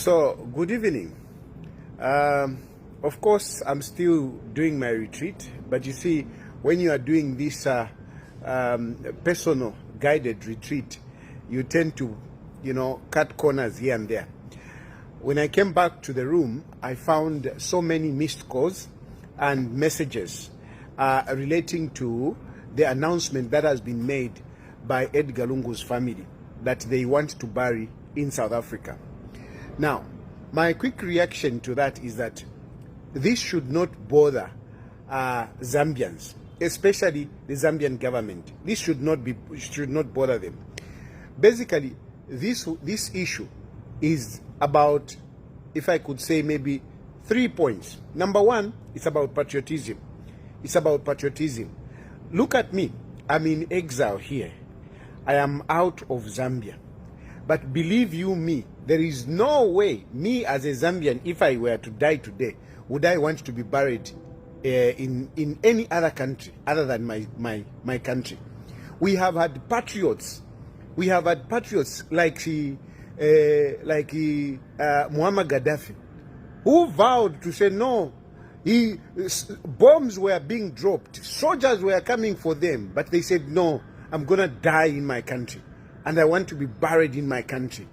So, good evening. Of course, I'm still doing my retreat, but you see, when you are doing this personal guided retreat, you tend to, cut corners here and there. When I came back to the room, I found so many missed calls and messages relating to the announcement that has been made by Edgar LUNGU's family that they want to bury in South Africa. Now, my quick reaction to that is that this should not bother Zambians, especially the Zambian government. This should not bother them. Basically, this issue is about, if I could say, maybe 3 points. Number one, it's about patriotism. It's about patriotism. Look at me. I'm in exile here. I am out of Zambia. But believe you me, there is no way, me as a Zambian, if I were to die today, would I want to be buried in any other country other than my country. We have had patriots. We have had patriots like Muammar Gaddafi, who vowed to say no. Bombs were being dropped. Soldiers were coming for them, but they said, no, I'm going to die in my country, and I want to be buried in my country.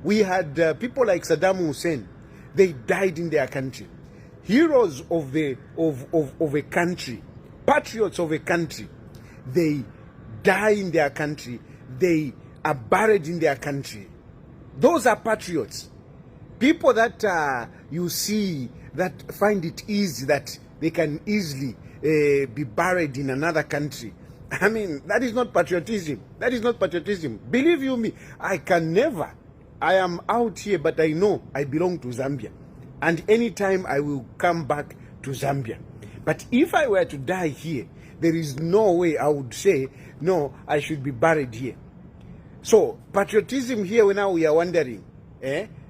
We had people like Saddam Hussein. They died in their country. Heroes of a country, patriots of a country, they die in their country. They are buried in their country. Those are patriots. People that you see that find it easy, that they can easily be buried in another country. I mean, that is not patriotism. That is not patriotism. Believe you me, I can never. I am out here, but I know I belong to Zambia. And anytime I will come back to Zambia. But if I were to die here, there is no way I would say, no, I should be buried here. So, patriotism here, now we are wondering.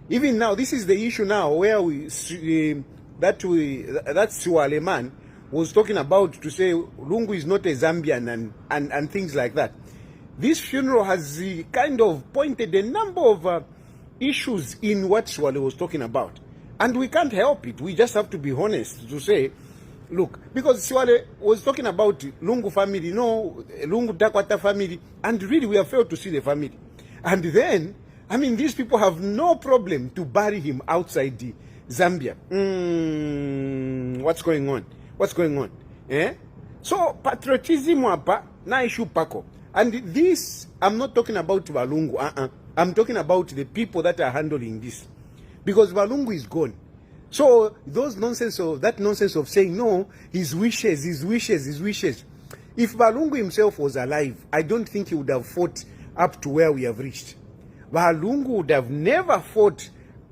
Even now, this is the issue now where that Siwale man was talking about, to say Lungu is not a Zambian and things like that. This funeral has kind of pointed a number of issues in what Siwale was talking about. And we can't help it. We just have to be honest to say, look, because Siwale was talking about Lungu family, Lungu Takwata family, and really we have failed to see the family. And then, I mean, these people have no problem to bury him outside the Zambia. What's going on? What's going on? So, patriotism wapa na issue pako. And this, I'm not talking about Valungu. I'm talking about the people that are handling this. Because Valungu is gone. So, that nonsense of saying, no, his wishes. If Valungu himself was alive, I don't think he would have fought up to where we have reached. Valungu would have never fought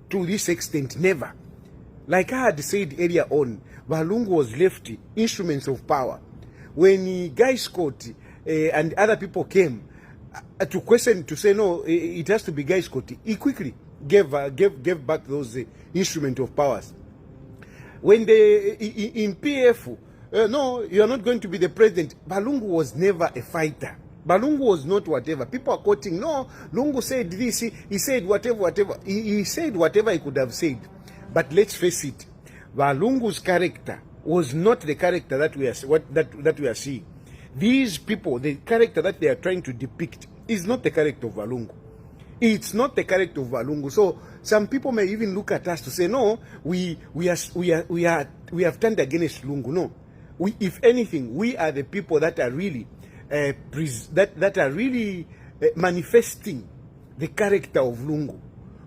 to this extent, never. Like I had said earlier on, Valungu was left instruments of power. When Guy Scott and other people came to question, to say, no, it has to be Guy Scott, he quickly gave back those instruments of powers. When they, in PF, no, you are not going to be the president, Valungu was never a fighter. Valungu was not whatever. People are quoting, no, Lungu said this, he said whatever. He said whatever he could have said. But let's face it, Valungu's character was not the character that we are seeing. These people, the character that they are trying to depict is not the character of Valungu. It's not the character of Valungu. So some people may even look at us to say, no, we have turned against Lungu. No, if anything, we are the people that are really manifesting the character of Lungu.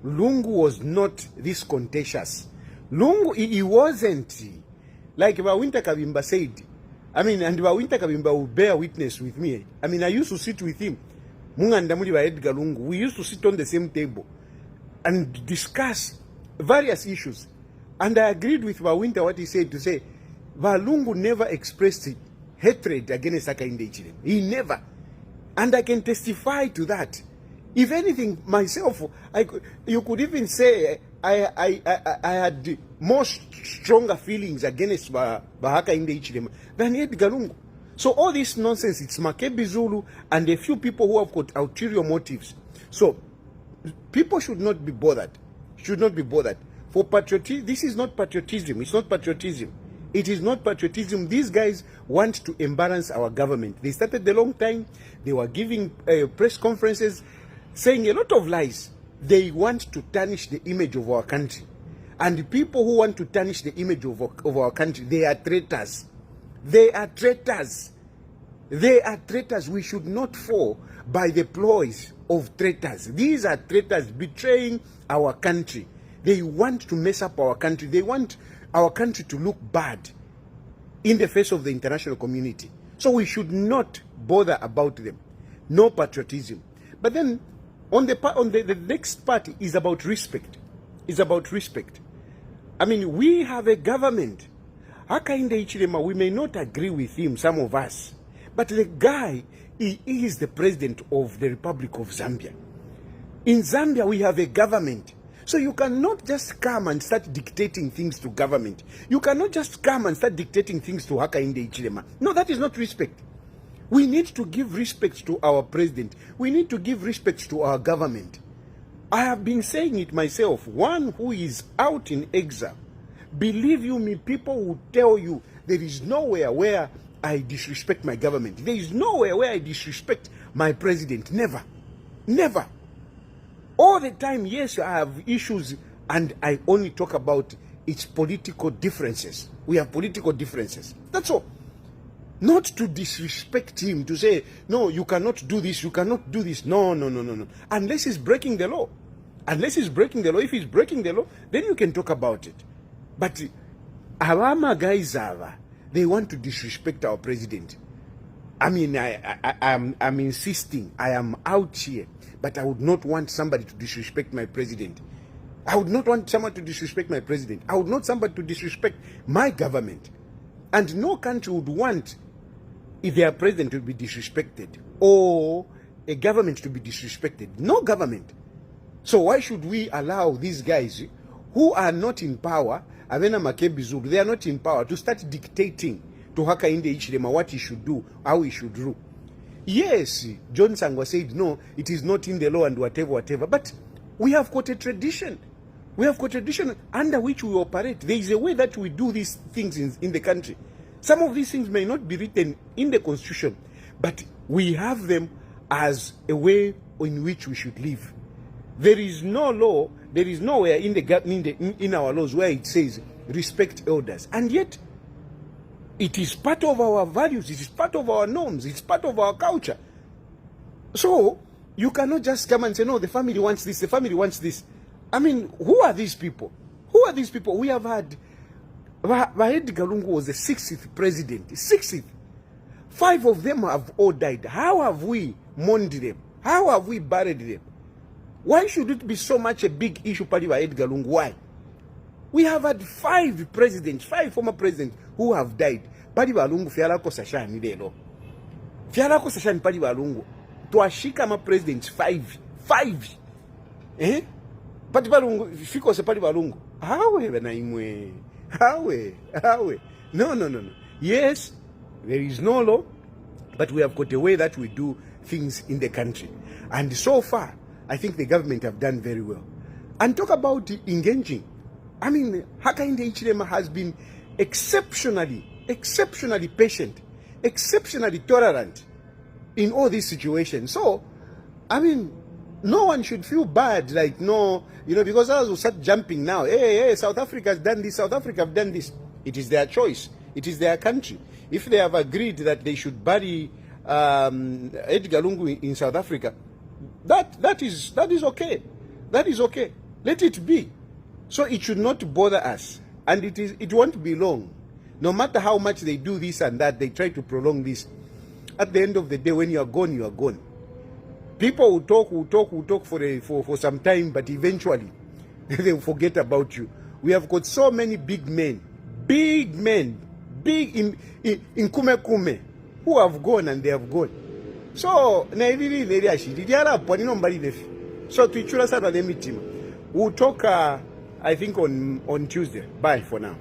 Lungu was not this contentious. Lungu, he wasn't like Bawinta Kabimba said. I mean, and Bawinta Kabimba will bear witness with me. I mean, I used to sit with him. Mungandamuli by Edgar LUNGU. We used to sit on the same table and discuss various issues. And I agreed with Bawinta what he said, to say, Valungu never expressed hatred against Hakainde Hichilema. He never. And I can testify to that. If anything, myself, you could even say I had more stronger feelings against Hakainde Hichilema than Edgar LUNGU. So all this nonsense, it's Makebi Zulu and a few people who have got ulterior motives. So people should not be bothered. should not be bothered. For patriotism, this is not patriotism. It's not patriotism. It is not patriotism. These guys want to embarrass our government. They started a long time. They were giving press conferences, saying a lot of lies. They want to tarnish the image of our country. And the people who want to tarnish the image of our country, they are traitors. They are traitors. They are traitors. We should not fall by the ploys of traitors. These are traitors betraying our country. They want to mess up our country. They want our country to look bad in the face of the international community. So we should not bother about them. No patriotism. But then on the next part is about respect. It's about respect. I mean, we have a government. Hakainde Hichilema, we may not agree with him, some of us, but the guy, he is the president of the Republic of Zambia. In Zambia, we have a government. So you cannot just come and start dictating things to government. You cannot just come and start dictating things to Hakainde Hichilema. No, that is not respect. We need to give respect to our president. We need to give respect to our government. I have been saying it myself. One who is out in exile, believe you me, people will tell you there is nowhere where I disrespect my government. There is nowhere where I disrespect my president. Never. Never. All the time, yes, I have issues and I only talk about its political differences. We have political differences. That's all. Not to disrespect him, to say, no, you cannot do this, you cannot do this. No, no, no, no, no. Unless he's breaking the law. Unless he's breaking the law. If he's breaking the law, then you can talk about it. But Awama guys, they want to disrespect our president. I mean, I'm insisting. I am out here. But I would not want somebody to disrespect my president. I would not want someone to disrespect my president. I would not somebody to disrespect my government. And no country would want if their president to be disrespected or a government to be disrespected. No government. So why should we allow these guys who are not in power, Avena Makebizulu, they are not in power, to start dictating to Hakainde Hichilema what he should do, how he should rule? Yes, John Sangwa said, no, it is not in the law and whatever. But we have got a tradition. We have got a tradition under which we operate. There is a way that we do these things in the country. Some of these things may not be written in the constitution, but we have them as a way in which we should live. There is no law, there is nowhere in our laws where it says respect elders. And yet, it is part of our values, it is part of our norms, it's part of our culture. So, you cannot just come and say, no, the family wants this, the family wants this. I mean, who are these people? Who are these people? We have had, Edgar LUNGU was the 6th president, 6th. 5 of them have all died. How have we mourned them? How have we buried them? Why should it be so much a big issue, Paliwa Edgar LUNGU? Why? We have had 5 presidents, 5 former presidents who have died. Paliwa LUNGU fialako sashani lelo. Fialako sashani Paliwa LUNGU. Tuashika ma presidents 5. Eh? Paliwa LUNGU fiko se Paliwa LUNGU. Hawe bana imwe. Hawe. No. Yes, there is no law, but we have got a way that we do things in the country. And so far, I think the government have done very well. And talk about engaging. I mean, Hakainde Hichilema has been exceptionally patient, exceptionally tolerant in all these situations. So, I mean, no one should feel bad, like, no, because others will start jumping now. Hey, South Africa has done this, South Africa have done this. It is their choice. It is their country. If they have agreed that they should bury Edgar LUNGU in South Africa, that is okay. That is okay. Let it be. So it should not bother us. And it won't be long. No matter how much they do this and that, they try to prolong this. At the end of the day, when you are gone, you are gone. People will talk for some time, but eventually they will forget about you. We have got so many big men, big in kume, who have gone and they have gone. So, so we'll talk, I think, on Tuesday. Bye for now.